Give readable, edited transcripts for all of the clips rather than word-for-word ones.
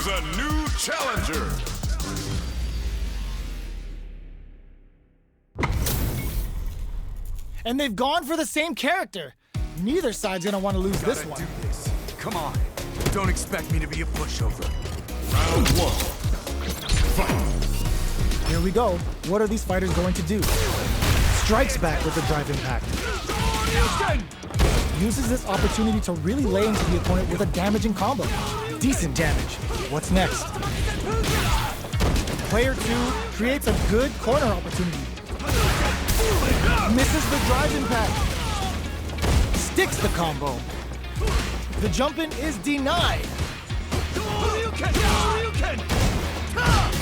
comes a new challenger. And they've gone for the same character. Neither side's gonna want to lose this one. Do this. Come on. Don't expect me to be a pushover. Round one. Fight. Here we go. What are these fighters going to do? Strikes back with the drive impact. Uses this opportunity to really lay into the opponent with a damaging combo. Decent damage. What's next? Player 2 creates a good corner opportunity. Misses the drive impact. Sticks the combo. The jump-in is denied.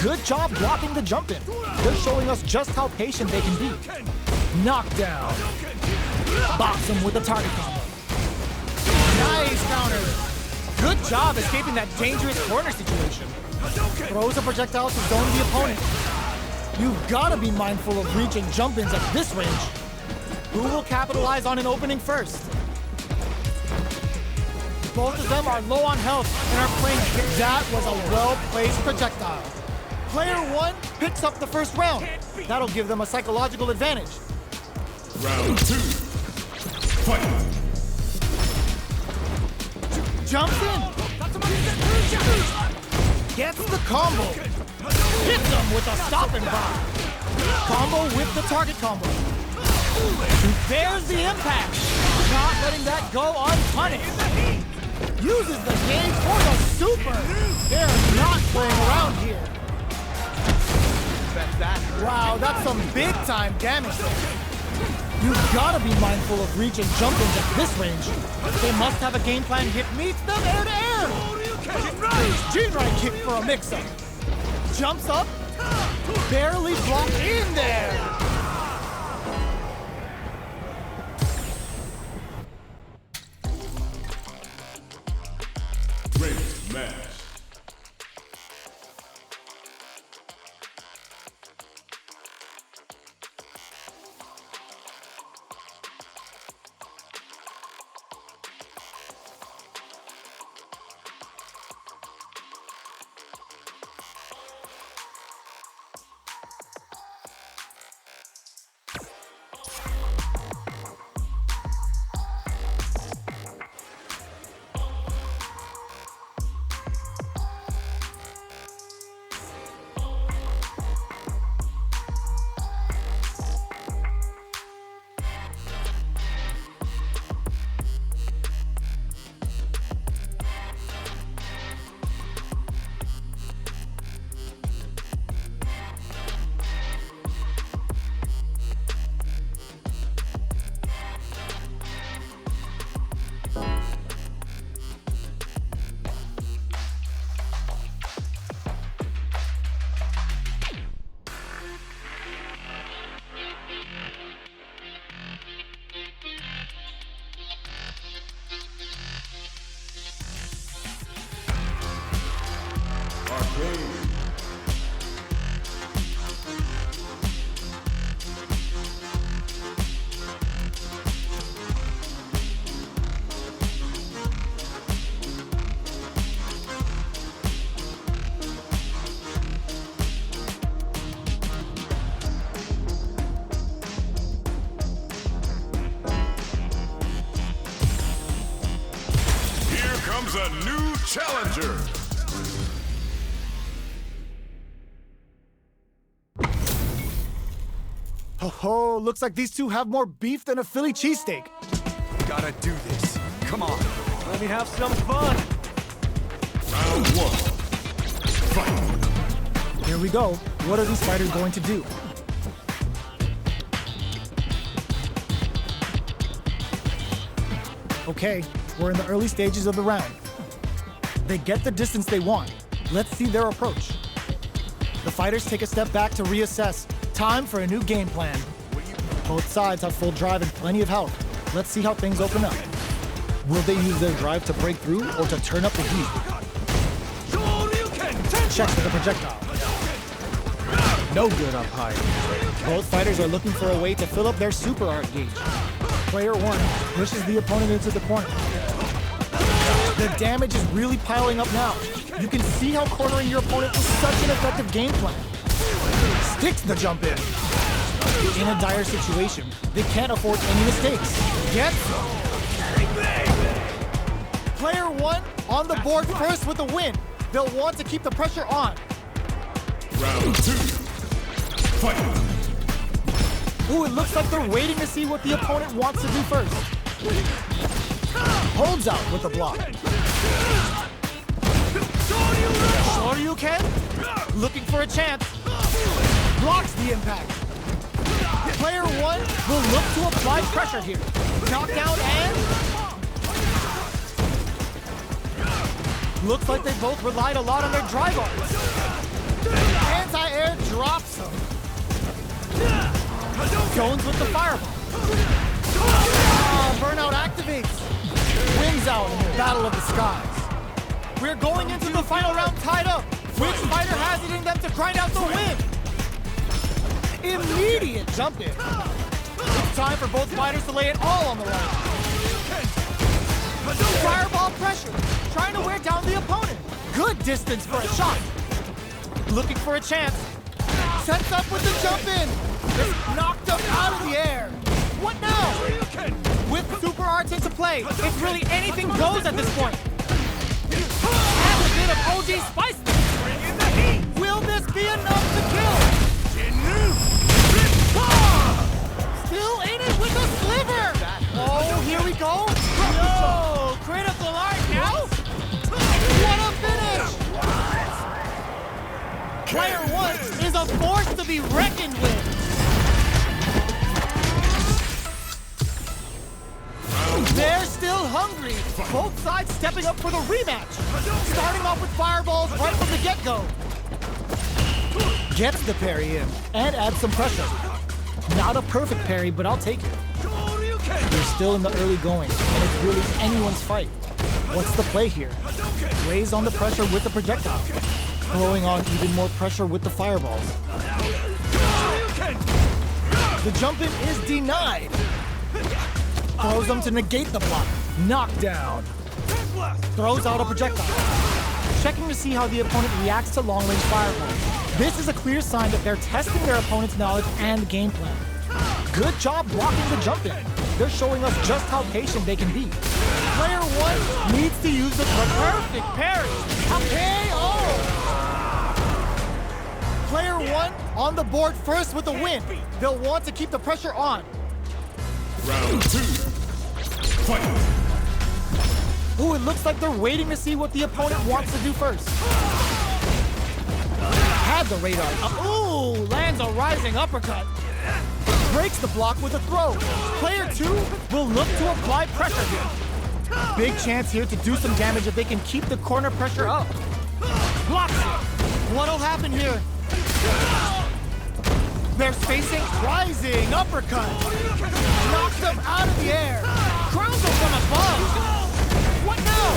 Good job blocking the jump-in. They're showing us just how patient they can be. Knockdown. Box him with a target combo. Nice counter. Good job escaping that dangerous corner situation. Throws a projectile to zone the opponent. You've got to be mindful of reaching jump-ins at this range. Who will capitalize on an opening first? Both of them are low on health and are playing. That was a well-placed projectile. Player 1 picks up the first round. That'll give them a psychological advantage. Round 2. Fight. Jumps in. Gets the combo. Hits them with a stop and block. Combo with the target combo. There's the impact. Not letting that go unpunished. Uses the gauge for the super. They're not playing around here. Wow, that's some big time damage there. You've got to be mindful of reaching jump-ins at this range. They must have a game plan. Hit meets them air to air. Jinrai kick for a mix-up. Jumps up. Barely blocked in there. Great match. Comes a new challenger. Oh, looks like these two have more beef than a Philly cheesesteak. Gotta do this. Come on. Let me have some fun. Round 1. Fight. Here we go. What are these fighters going to do? Okay, we're in the early stages of the round. They get the distance they want. Let's see their approach. The fighters take a step back to reassess. Time for a new game plan. Both sides have full drive and plenty of health. Let's see how things open up. Will they use their drive to break through or to turn up the heat? Checks with the projectile. No good up high. Both fighters are looking for a way to fill up their super art gauge. Player 1 pushes the opponent into the corner. The damage is really piling up now. You can see how cornering your opponent is such an effective game plan. Sticks the jump in. In a dire situation, they can't afford any mistakes. Gets Player 1 on the board first with a win. They'll want to keep the pressure on. Round 2. Fight. Ooh, it looks like they're waiting to see what the opponent wants to do first. Holds out with the block. Shoryuken, looking for a chance. Blocks the impact. Player 1 will look to apply pressure here. Knockdown and... Looks like they both relied a lot on their drive arms. Anti-air drops them. Jones with the fireball. Burnout activates. Wins out in the battle of the skies. We're going into the final round tied up. Which fighter has it in them to grind out the win? Immediate jump in. It's time for both fighters to lay it all on the line. Fireball pressure, trying to wear down the opponent. Good distance for a shot. Looking for a chance. Sets up with the jump in. Just knocked him out of the air. What now? With super arts into play, it's really anything goes at this point. Adds a bit of OG spice. Will this be enough to kill? Still in it with a sliver! Oh, here we go! Yo! Critical art now? What a finish! Player 1 is a force to be reckoned with! They're still hungry! Both sides stepping up for the rematch! Starting off with fireballs right from the get-go! Gets the parry in, and adds some pressure. Not a perfect parry, but I'll take it. They're still in the early going, and it's really anyone's fight. What's the play here? Raise on the pressure with the projectile. Throwing on even more pressure with the fireballs. The jump-in is denied. Throws them to negate the block. Knockdown. Throws out a projectile. Checking to see how the opponent reacts to long-range fireballs. This is a clear sign that they're testing their opponent's knowledge and game plan. Good job blocking the jump-in. They're showing us just how patient they can be. Player 1 needs to use the perfect parry. A KO! Player 1 on the board first with a win. They'll want to keep the pressure on. Round 2. Fight. Ooh, it looks like they're waiting to see what the opponent wants to do first. Had the radar. Ooh, lands a rising uppercut. Breaks the block with a throw. Player 2 will look to apply pressure here. Big chance here to do some damage if they can keep the corner pressure up. Blocks it. What'll happen here? They're facing rising uppercut. Knocks them out of the air. Crowns them from above. What now?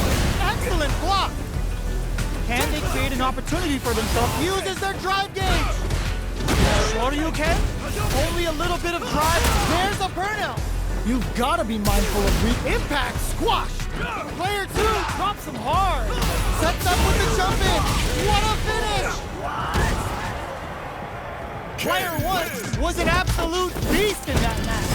Excellent block. Can they create an opportunity for themselves? Uses their drive gauge. Shoryuken? Only a little bit of drive. There's a burnout. You've got to be mindful of weak impact. Squash. Player 2 drops him hard. Sets up with the jump in. What a finish. Player 1 was an absolute beast in that match.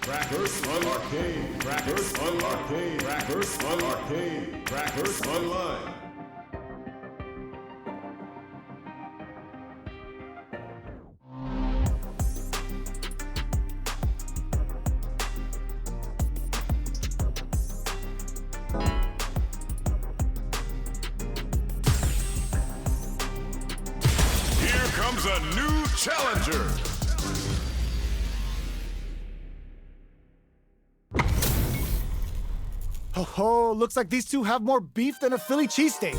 Crackers Fun Arcade. Crackers Fun Arcade. Crackers Fun Arcade. Crackers Online. Here comes a new challenger. Oh, looks like these two have more beef than a Philly cheesesteak.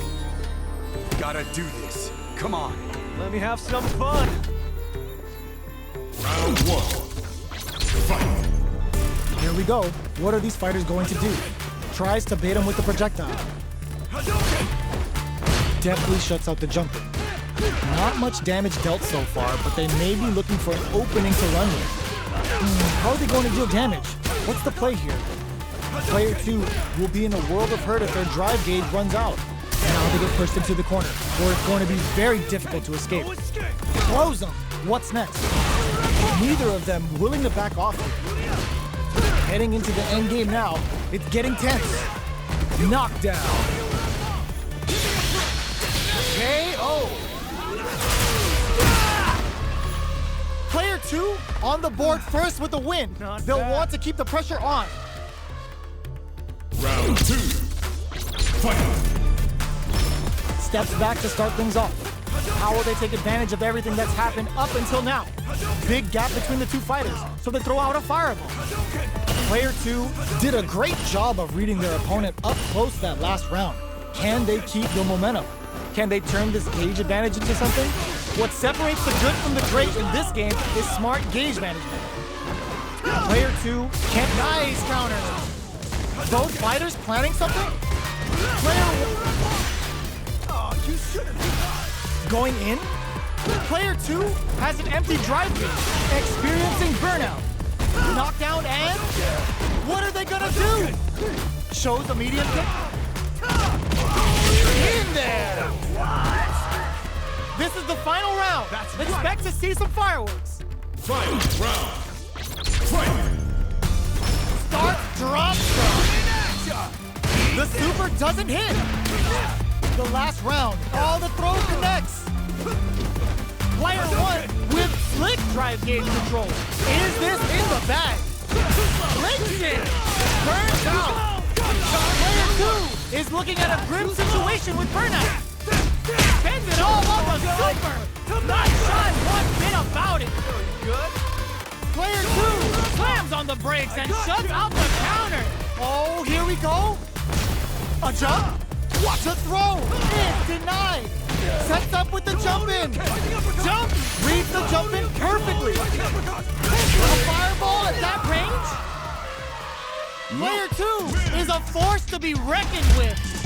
Gotta do this. Come on. Let me have some fun. Round 1. Fight. Here we go. What are these fighters going to do? Tries to bait him with the projectile. Deftly shuts out the jumper. Not much damage dealt so far, but they may be looking for an opening to run with. How are they going to deal damage? What's the play here? Player 2 will be in a world of hurt if their drive gauge runs out. Now they get pushed into the corner, where it's going to be very difficult to escape. Close them! What's next? Neither of them willing to back off here. Heading into the end game now, it's getting tense. Knockdown. KO. Player 2 on the board first with the win. They'll want to keep the pressure on. Round 2. Fight! Steps back to start things off. How will they take advantage of everything that's happened up until now? Big gap between the two fighters, so they throw out a fireball. Player 2 did a great job of reading their opponent up close that last round. Can they keep the momentum? Can they turn this gauge advantage into something? What separates the good from the great in this game is smart gauge management. Player 2 can't. Nice counter. Both fighters planning something? Player 1 going in? Player 2 has an empty drive gauge, experiencing burnout. Knockdown and what are they gonna do? Shows a medium kick. In there! This is the final round. Expect to see some fireworks. Final round. Fight! Start, drop, drop. The super doesn't hit. The last round, all the throw connects. Player 1 with slick drive gauge control. Is this in the bag? Licks it. Burns out. Player 2 is looking at a grim situation with burnout. Spends it all on the super. Not shy one bit about it. Player 2 slams on the brakes and shuts out the counter. Oh, here we go. A jump. Watch a throw. It's denied. Sets up with the jump in. Jump. Reads the jump in perfectly. A fireball at that range. Player 2 is a force to be reckoned with.